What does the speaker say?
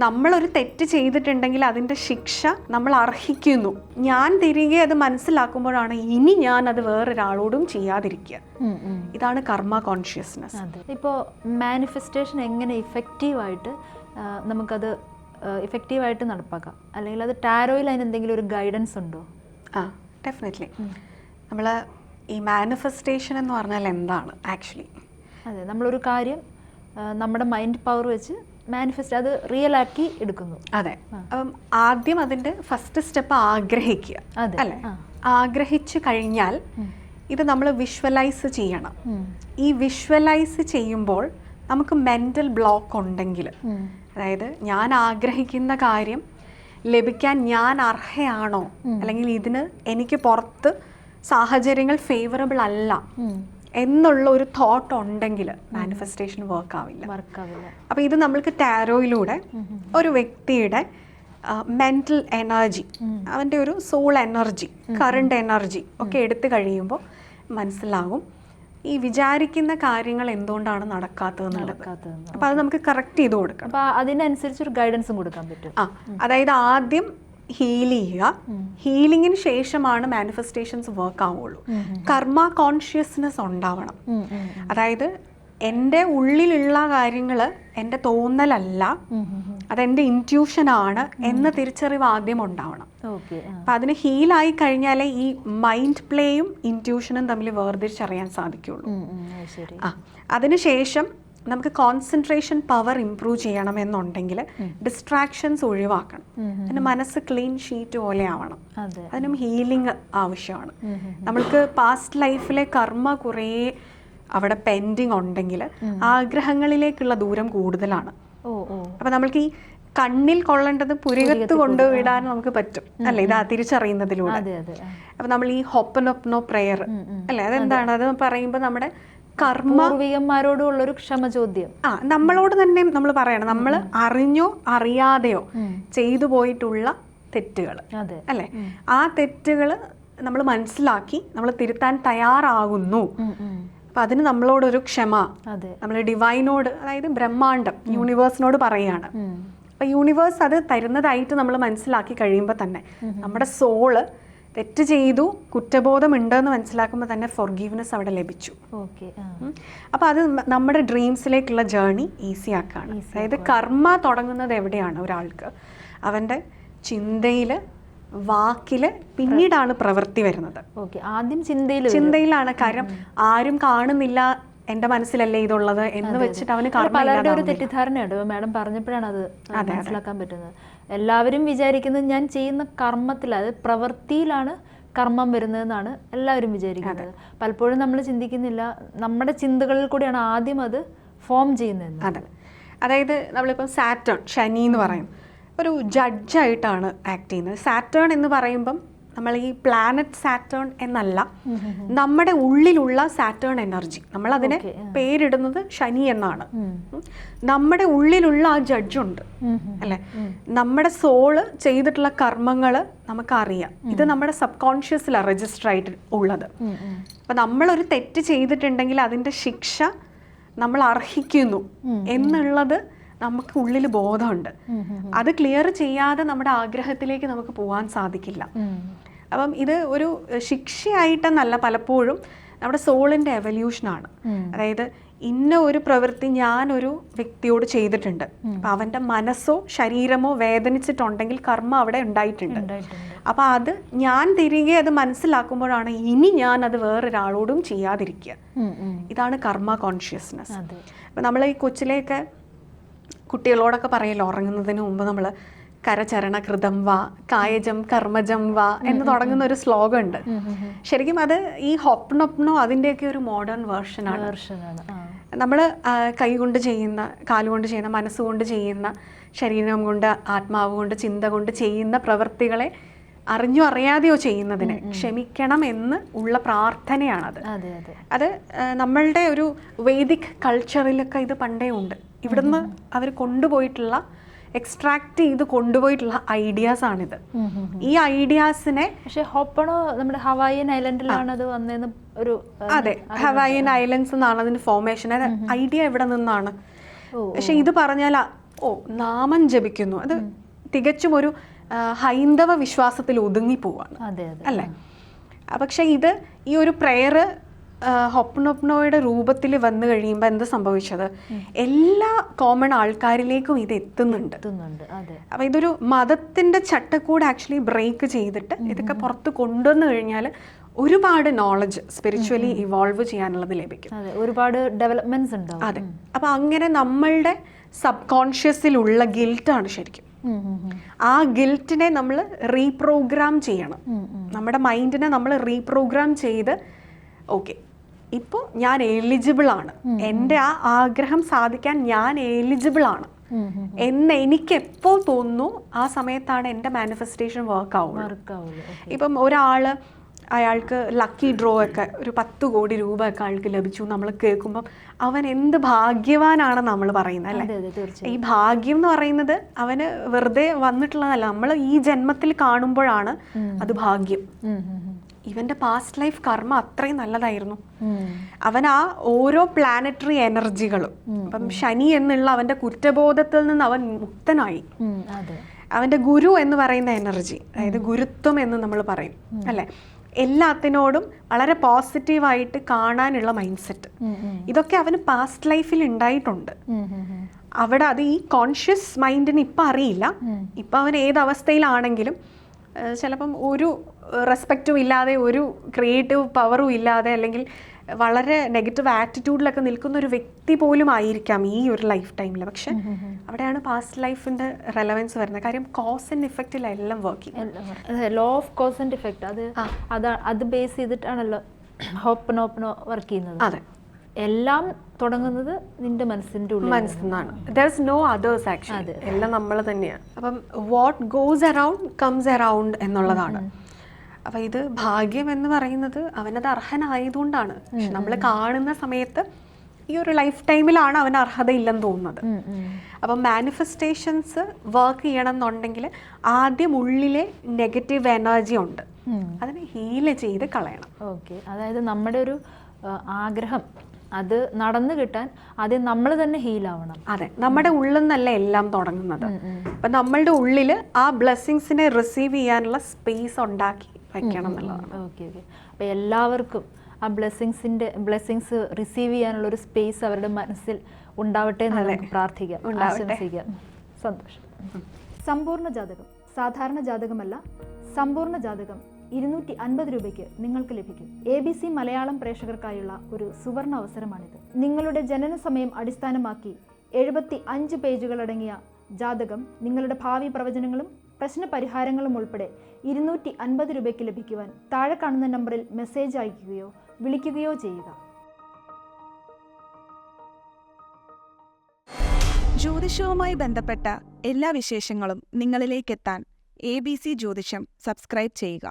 നമ്മളൊരു തെറ്റ് ചെയ്തിട്ടുണ്ടെങ്കിൽ അതിൻ്റെ ശിക്ഷ നമ്മൾ അർഹിക്കുന്നു. ഞാൻ തിരികെ അത് മനസ്സിലാക്കുമ്പോഴാണ് ഇനി ഞാൻ അത് വേറൊരാളോടും ചെയ്യാതിരിക്കുക. ഇതാണ് കർമ്മ കോൺഷ്യസ്നെസ്. ഇപ്പോൾ മാനിഫെസ്റ്റേഷൻ എങ്ങനെ ഇഫക്റ്റീവായിട്ട് നമുക്കത് ഇഫക്റ്റീവായിട്ട് നടപ്പാക്കാം, അല്ലെങ്കിൽ അത് ടാരോയിൽ അതിന് എന്തെങ്കിലും ഒരു ഗൈഡൻസ് ഉണ്ടോ? ഡെഫിനറ്റ്ലി. നമ്മൾ ഈ മാനിഫെസ്റ്റേഷൻ എന്ന് പറഞ്ഞാൽ എന്താണ് ആക്ച്വലി? അതെ, നമ്മളൊരു കാര്യം നമ്മുടെ മൈൻഡ് പവർ വെച്ച് മാനിഫെസ്റ്റ് അത് റിയൽ ആക്കി എടുക്കുന്നു. അതെ. അപ്പം ആദ്യം അതിൻ്റെ ഫസ്റ്റ് സ്റ്റെപ്പ് ആഗ്രഹിക്കുക, അല്ലേ? ആഗ്രഹിച്ചു കഴിഞ്ഞാൽ ഇത് നമ്മൾ വിഷ്വലൈസ് ചെയ്യണം. ഈ വിഷ്വലൈസ് ചെയ്യുമ്പോൾ നമുക്ക് മെൻ്റൽ ബ്ലോക്ക് ഉണ്ടെങ്കിൽ, അതായത് ഞാൻ ആഗ്രഹിക്കുന്ന കാര്യം ലഭിക്കാൻ ഞാൻ അർഹയാണോ, അല്ലെങ്കിൽ ഇതിന് എനിക്ക് പുറത്ത് സാഹചര്യങ്ങൾ ഫേവറബിൾ അല്ല എന്നുള്ള ഒരു തോട്ട് ഉണ്ടെങ്കിൽ മാനിഫെസ്റ്റേഷൻ വർക്ക് ആവില്ല. അപ്പോൾ ഇത് നമ്മൾക്ക് ടാരോയിലൂടെ ഒരു വ്യക്തിയുടെ മെൻ്റൽ എനർജി, അവൻ്റെ ഒരു സോൾ എനർജി, കറണ്ട് എനർജി ഒക്കെ എടുത്തു കഴിയുമ്പോൾ മനസ്സിലാകും ഈ വിചാരിക്കുന്ന കാര്യങ്ങൾ എന്തുകൊണ്ടാണ് നടക്കാത്തതെന്നുള്ളത്. അപ്പോൾ അത് നമുക്ക് കറക്റ്റ് ചെയ്ത് കൊടുക്കണം. അപ്പോൾ അതിനനുസരിച്ച് ഒരു ഗൈഡൻസും കൊടുക്കാൻ പറ്റും. അതായത് ആദ്യം ഹീൽ ചെയ്യുക, ഹീലിങ്ങിന് ശേഷമാണ് മാനിഫെസ്റ്റേഷൻസ് വർക്ക് ആവുള്ളൂ. കർമ്മ കോൺഷ്യസ്നെസ് ഉണ്ടാവണം. അതായത് എൻ്റെ ഉള്ളിലുള്ള കാര്യങ്ങൾ എൻ്റെ തോന്നലല്ല, അതെൻ്റെ ഇൻറ്റ്യൂഷനാണ് എന്ന തിരിച്ചറിവ് ആദ്യം ഉണ്ടാവണം. അപ്പം അതിന് ഹീലായി കഴിഞ്ഞാലേ ഈ മൈൻഡ് പ്ലേയും ഇൻറ്റ്യൂഷനും തമ്മിൽ വേർതിരിച്ചറിയാൻ സാധിക്കുള്ളൂ. അതിനുശേഷം നമുക്ക് കോൺസെൻട്രേഷൻ പവർ ഇംപ്രൂവ് ചെയ്യണമെന്നുണ്ടെങ്കിൽ ഡിസ്ട്രാക്ഷൻസ് ഒഴിവാക്കണം. അതിന് മനസ്സ് ക്ലീൻ ഷീറ്റ് പോലെ ആവണം. അതിനും ഹീലിംഗ് ആവശ്യമാണ്. നമ്മൾക്ക് പാസ്റ്റ് ലൈഫിലെ കർമ്മ കുറേ അവിടെ പെൻഡിങ് ഉണ്ടെങ്കിൽ ആഗ്രഹങ്ങളിലേക്കുള്ള ദൂരം കൂടുതലാണ്. അപ്പം നമ്മൾക്ക് ഈ കണ്ണിൽ കൊള്ളേണ്ടത് പുരികത്ത് കൊണ്ടുവിടാൻ നമുക്ക് പറ്റും, അല്ലേ? ഇത് തിരിച്ചറിയുന്നതിലൂടെ. അപ്പം നമ്മൾ ഈ ഹൊപ്പനൊപ്നോ പ്രെയർ, അല്ലേ, അതെന്താണ്? അത് പറയുമ്പോൾ നമ്മുടെ പൂർവികന്മാരോടുള്ളൊരു ക്ഷമ ചോദ്യം നമ്മളോട് തന്നെ നമ്മൾ പറയണം. നമ്മൾ അറിഞ്ഞോ അറിയാതെയോ ചെയ്തു പോയിട്ടുള്ള തെറ്റുകൾ, അല്ലേ, ആ തെറ്റുകൾ നമ്മൾ മനസ്സിലാക്കി നമ്മൾ തിരുത്താൻ തയ്യാറാകുന്നു. അപ്പൊ അതിന് നമ്മളോടൊരു ക്ഷമ നമ്മൾ ഡിവൈനോട്, അതായത് ബ്രഹ്മാണ്ടം, യൂണിവേഴ്സിനോട് പറയുകയാണ്. അപ്പൊ യൂണിവേഴ്സ് അത് തരുന്നതായിട്ട് നമ്മൾ മനസ്സിലാക്കി കഴിയുമ്പോൾ തന്നെ നമ്മുടെ സോള് തെറ്റ് ചെയ്തു, കുറ്റബോധം ഉണ്ടെന്ന് മനസ്സിലാക്കുമ്പോൾ തന്നെ ഫോർഗീവ്നെസ് അവിടെ ലഭിച്ചു. അപ്പോൾ അത് നമ്മുടെ ഡ്രീംസിലേക്കുള്ള ജേർണി ഈസി ആക്കാണ്. അതായത് കർമ്മ തുടങ്ങുന്നത് എവിടെയാണ്? ഒരാൾക്ക് അവൻ്റെ ചിന്തയിൽ, വാക്കിൽ, പിന്നീടാണ് പ്രവൃത്തി വരുന്നത്. ആദ്യം ചിന്തയിലാണ്. കാര്യം ആരും കാണുന്നില്ല, എൻ്റെ മനസ്സിലല്ലേ ഇതുള്ളത് എന്ന് വെച്ചിട്ട് അവന് പലരുടെ ഒരു തെറ്റിദ്ധാരണയുണ്ട്. മാഡം പറഞ്ഞപ്പോഴാണ് അത് മനസ്സിലാക്കാൻ പറ്റുന്നത്. എല്ലാവരും വിചാരിക്കുന്നത് ഞാൻ ചെയ്യുന്ന കർമ്മത്തിൽ, അത് പ്രവൃത്തിയിലാണ് കർമ്മം വരുന്നതെന്നാണ് എല്ലാവരും വിചാരിക്കുന്നത്. പലപ്പോഴും നമ്മൾ ചിന്തിക്കുന്നില്ല, നമ്മുടെ ചിന്തകളിൽ കൂടിയാണ് ആദ്യം അത് ഫോം ചെയ്യുന്നത്. അതെ. അതായത് നമ്മളിപ്പം സാറ്റേൺ, ശനി എന്ന് പറയും, ഒരു ജഡ്ജായിട്ടാണ് ആക്ട് ചെയ്യുന്നത്. സാറ്റേൺ എന്ന് പറയുമ്പം നമ്മൾ ഈ പ്ലാനറ്റ് സാറ്റേൺ എന്നല്ല, നമ്മുടെ ഉള്ളിലുള്ള സാറ്റേൺ എനർജി, നമ്മളതിനെ പേരിടുന്നത് ശനി എന്നാണ്. നമ്മുടെ ഉള്ളിലുള്ള ആ ജഡ്ജുണ്ട്, അല്ലേ? നമ്മുടെ സോള് ചെയ്തിട്ടുള്ള കർമ്മങ്ങൾ നമുക്കറിയാം. ഇത് നമ്മുടെ സബ് കോൺഷ്യസിലാണ് രജിസ്റ്റർ ആയിട്ട് ഉള്ളത്. അപ്പം നമ്മളൊരു തെറ്റ് ചെയ്തിട്ടുണ്ടെങ്കിൽ അതിൻ്റെ ശിക്ഷ നമ്മൾ അർഹിക്കുന്നു എന്നുള്ളത് നമുക്ക് ഉള്ളിൽ ബോധമുണ്ട്. അത് ക്ലിയർ ചെയ്യാതെ നമ്മുടെ ആഗ്രഹത്തിലേക്ക് നമുക്ക് പോകാൻ സാധിക്കില്ല. അപ്പം ഇത് ഒരു ശിക്ഷയായിട്ടെന്നല്ല, പലപ്പോഴും നമ്മുടെ സോളിൻ്റെ എവല്യൂഷനാണ്. അതായത് ഇന്ന ഒരു പ്രവൃത്തി ഞാനൊരു വ്യക്തിയോട് ചെയ്തിട്ടുണ്ട്, അപ്പം അവൻ്റെ മനസ്സോ ശരീരമോ വേദനിച്ചിട്ടുണ്ടെങ്കിൽ കർമ്മ അവിടെ ഉണ്ടായിട്ടുണ്ട്. അപ്പം അത് ഞാൻ തിരികെ അത് മനസ്സിലാക്കുമ്പോഴാണ് ഇനി ഞാൻ അത് വേറൊരാളോടും ചെയ്യാതിരിക്കുക. ഇതാണ് കർമ്മ കോൺഷ്യസ്നെസ്. അപ്പം നമ്മൾ ഈ കൊച്ചിലെയൊക്കെ കുട്ടികളോടൊക്കെ പറയല്ലോ, ഉറങ്ങുന്നതിന് മുമ്പ് നമ്മൾ കരചരണ കൃതം വാ കായജം കർമ്മജം വാ എന്ന് തുടങ്ങുന്ന ഒരു ശ്ലോകം ഉണ്ട്. ശരിക്കും അത് ഈ ഹൊപ്നൊപ്നോ അതിൻ്റെയൊക്കെ ഒരു മോഡേൺ വേർഷനാണ്. നമ്മൾ കൈകൊണ്ട് ചെയ്യുന്ന, കാലുകൊണ്ട് ചെയ്യുന്ന, മനസ്സുകൊണ്ട് ചെയ്യുന്ന, ശരീരം കൊണ്ട്, ആത്മാവ് കൊണ്ട്, ചിന്ത കൊണ്ട് ചെയ്യുന്ന പ്രവൃത്തികളെ അറിഞ്ഞോ അറിയാതെയോ ചെയ്യുന്നതിന് ക്ഷമിക്കണം എന്ന് ഉള്ള പ്രാർത്ഥനയാണത്. അത് നമ്മളുടെ ഒരു വേദിക് കൾച്ചറിലൊക്കെ ഇത് പണ്ടേ ഉണ്ട്. ഇവിടുന്ന് അവർ കൊണ്ടുപോയിട്ടുള്ള, എക്സ്ട്രാക്ട് ചെയ്ത് കൊണ്ടുപോയിട്ടുള്ള ഐഡിയാസ് ആണിത്. ഈ ഐഡിയാസിനെ പക്ഷേ ഹൊപ്പണോ നമ്മുടെ ഹവായിയൻ ഐലൻഡിലാണ് അത് വന്നതെന്ന് ഒരു. അതെ, ഹവായിയൻ ഐലൻഡ്സ് എന്നാണ് അതിന് ഫോർമേഷൻ. ഐഡിയ എവിടെ നിന്നാണ്? പക്ഷെ ഇത് പറഞ്ഞാൽ നാമം ജപിക്കുന്നു, അത് തികച്ചും ഒരു ഹൈന്ദവ വിശ്വാസത്തിൽ ഒതുങ്ങിപ്പോവാണ്. അല്ലേ? പക്ഷെ ഇത് ഈ ഒരു പ്രെയർ ഹൊപ്നൊപ്നോയുടെ രൂപത്തിൽ വന്നു കഴിയുമ്പോൾ എന്ത് സംഭവിച്ചത്, എല്ലാ കോമൺ ആൾക്കാരിലേക്കും ഇത് എത്തുന്നുണ്ട്. അപ്പം ഇതൊരു മതത്തിൻ്റെ ചട്ടക്കൂട് ആക്ച്വലി ബ്രേക്ക് ചെയ്തിട്ട് ഇതൊക്കെ പുറത്ത് കൊണ്ടുവന്നു കഴിഞ്ഞാൽ ഒരുപാട് നോളജ് സ്പിരിച്വലി ഇവോൾവ് ചെയ്യാനുള്ളത് ലഭിക്കും. ഒരുപാട് ഡെവലപ്മെന്റ്സ് ഉണ്ടാവും. അതെ. അപ്പം അങ്ങനെ നമ്മളുടെ സബ് കോൺഷ്യസിലുള്ള ഗിൽറ്റാണ് ശരിക്കും. ആ ഗിൽറ്റിനെ നമ്മൾ റീപ്രോഗ്രാം ചെയ്യണം. നമ്മുടെ മൈൻഡിനെ നമ്മൾ റീപ്രോഗ്രാം ചെയ്ത് ഓക്കെ ഇപ്പോൾ ഞാൻ എലിജിബിൾ ആണ്, എൻ്റെ ആ ആഗ്രഹം സാധിക്കാൻ ഞാൻ എലിജിബിൾ ആണ് എന്ന് എനിക്ക് എപ്പോൾ തോന്നുന്നു ആ സമയത്താണ് എൻ്റെ മാനിഫെസ്റ്റേഷൻ വർക്ക് ആവുള്ളൂ. ഇപ്പം ഒരാൾ അയാൾക്ക് ലക്കി ഡ്രോ ഒക്കെ ഒരു 10 കോടി രൂപ ഒക്കെ അയാൾക്ക് ലഭിച്ചു നമ്മൾ കേൾക്കുമ്പം അവൻ എന്ത് ഭാഗ്യവാനാണെന്ന് നമ്മൾ പറയുന്നത് അല്ലേ? ഈ ഭാഗ്യം എന്ന് പറയുന്നത് അവന് വെറുതെ വന്നിട്ടുള്ളതല്ല, നമ്മൾ ഈ ജന്മത്തിൽ കാണുമ്പോഴാണ് അത് ഭാഗ്യം. ഇവന്റെ പാസ്റ്റ് ലൈഫ് കർമ്മ അത്രയും നല്ലതായിരുന്നു. അവൻ ആ ഓരോ പ്ലാനറ്ററി എനർജികളും, ഇപ്പം ശനി എന്നുള്ള അവന്റെ കുറ്റബോധത്തിൽ നിന്ന് അവൻ മുക്തനായി. അവന്റെ ഗുരു എന്ന് പറയുന്ന എനർജി, അതായത് ഗുരുത്വം എന്ന് നമ്മൾ പറയും അല്ലെ, എല്ലാത്തിനോടും വളരെ പോസിറ്റീവായിട്ട് കാണാനുള്ള മൈൻഡ് സെറ്റ്, ഇതൊക്കെ അവന് പാസ്റ്റ് ലൈഫിൽ ഉണ്ടായിട്ടുണ്ട്. അവിടെ അത് ഈ കോൺഷ്യസ് മൈൻഡിന് ഇപ്പം അറിയില്ല. ഇപ്പം അവൻ ഏത് അവസ്ഥയിലാണെങ്കിലും ചിലപ്പം ഒരു റെസ്പെക്റ്റും ഇല്ലാതെ, ഒരു ക്രിയേറ്റീവ് പവറും ഇല്ലാതെ, അല്ലെങ്കിൽ വളരെ നെഗറ്റീവ് ആറ്റിറ്റ്യൂഡിലൊക്കെ നിൽക്കുന്ന ഒരു വ്യക്തി പോലും ആയിരിക്കാം ഈ ഒരു ലൈഫ് ടൈമിൽ. പക്ഷെ അവിടെയാണ് പാസ്റ്റ് ലൈഫിന്റെ റെലവൻസ് വരുന്നത്. കാര്യം കോസ് ആൻഡ് ഇഫക്റ്റിലെല്ലാം വർക്ക് ചെയ്യും. Law of cause and effect അത് ബേസ് ചെയ്തിട്ടാണല്ലോ ഹോപ്നോപ്നോ വർക്ക് ചെയ്യുന്നത്. അതെ, എല്ലാം തുടങ്ങുന്നത് നിന്റെ മനസ്സിൽ നിന്നാണ്. There is no others actually, എല്ലാം നമ്മൾ തന്നെയാണ്. അപ്പം what goes around comes around എന്നുള്ളതാണ്. അപ്പം ഇത് ഭാഗ്യം എന്ന് പറയുന്നത് അവനത് അർഹനായതുകൊണ്ടാണ്. പക്ഷെ നമ്മൾ കാണുന്ന സമയത്ത് ഈ ഒരു ലൈഫ് ടൈമിലാണ് അവന് അർഹതയില്ലെന്ന് തോന്നുന്നത്. അപ്പം മാനിഫെസ്റ്റേഷൻസ് വർക്ക് ചെയ്യണം എന്നുണ്ടെങ്കിൽ ആദ്യം ഉള്ളിലെ നെഗറ്റീവ് എനർജി ഉണ്ട്, അതിനെ ഹീല് ചെയ്ത് കളയണം. ഓക്കെ, അതായത് നമ്മുടെ ഒരു ആഗ്രഹം അത് നടന്നു കിട്ടാൻ ആദ്യം നമ്മൾ തന്നെ ഹീലാവണം. അതെ, നമ്മുടെ ഉള്ളിൽ നിന്നല്ല എല്ലാം തുടങ്ങുന്നത്. അപ്പം നമ്മളുടെ ഉള്ളിൽ ആ ബ്ലെസ്സിങ്സിനെ റിസീവ് ചെയ്യാനുള്ള സ്പേസ് ഉണ്ടാക്കി വയ്ക്കണം എന്നുള്ളതാണ്. Okay okay. അപ്പം എല്ലാവർക്കും ആ ബ്ലെസ്സിങ്സ് റിസീവ് ചെയ്യാനുള്ള ഒരു സ്പേസ് അവരുടെ മനസ്സിൽ ഉണ്ടാവട്ടെ എന്ന് നമുക്ക് പ്രാർത്ഥിക്കാം, ആശംസിക്കാം. സന്തോഷം. സമ്പൂർണ്ണ ജാതകം സാധാരണ ജാതകമല്ല, സമ്പൂർണ്ണ ജാതകം 250 രൂപയ്ക്ക് നിങ്ങൾക്ക് ലഭിക്കും. ABC മലയാളം പ്രേക്ഷകർക്കായുള്ള ഒരു സുവർണ അവസരമാണിത്. നിങ്ങളുടെ ജനന സമയം അടിസ്ഥാനമാക്കി 75 പേജുകളടങ്ങിയ ജാതകം നിങ്ങളുടെ ഭാവി പ്രവചനങ്ങളും പ്രശ്ന പരിഹാരങ്ങളും ഉൾപ്പെടെ 250 രൂപയ്ക്ക് ലഭിക്കുവാൻ താഴെ കാണുന്ന നമ്പറിൽ മെസ്സേജ് അയയ്ക്കുകയോ വിളിക്കുകയോ ചെയ്യുക. ജ്യോതിഷവുമായി ബന്ധപ്പെട്ട എല്ലാ വിശേഷങ്ങളും നിങ്ങളിലേക്കെത്താൻ ABC ജ്യോതിഷം സബ്സ്ക്രൈബ് ചെയ്യുക.